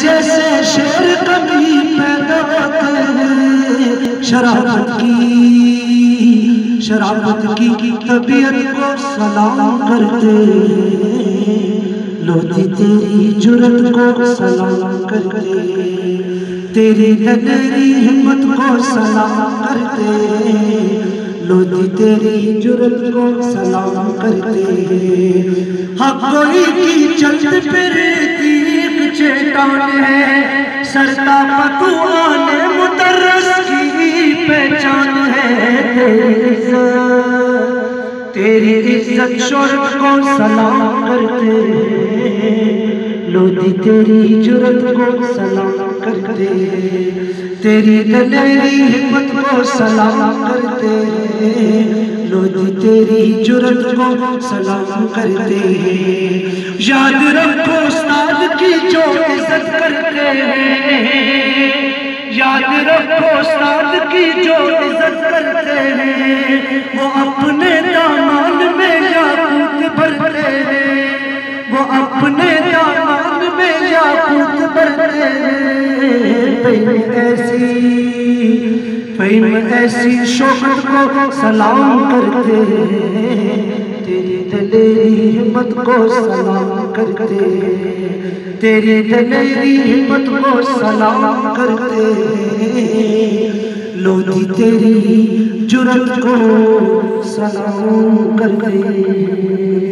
जैसे शेर कभी पैदा होते हैं। शराबत की तबीयत को सलाम करते हैं। लोधी तेरी जुर्रत को सलाम करते हैं। तेरी दलेरी हिम्मत को सलाम करते हैं। लोधी तेरी जुर्रत को सलाम करते हैं। हक कोई की चलत फिरती एक चेतान है। सरता पतुआन मुदर्रस की पहचान है। तेरी इज्जत शोहरत को सलाम करते हैं। लोधी तेरी जुर्रत को सलाम करते हैं। तेरी दलेरी हिम्मत को सलाम करते हैं। लोधी तेरी जुर्रत को सलाम करते हैं। याद रखो उस्ताद की जो इज्जत करते हैं। याद रखो उस्ताद की जो इज्जत करते हैं। वो अपने दामन में याकूत भरते हैं। वो अपने दामन में याकूत भरते हैं। फ़हीम ऐसी शौकत को सलाम करते हैं। तेरी दलेरी हिम्मत को सलाम करते हैं। तेरी दलेरी हिम्मत को सलाम करते हैं। लोधी तेरी जुर्रत को सलाम करते हैं।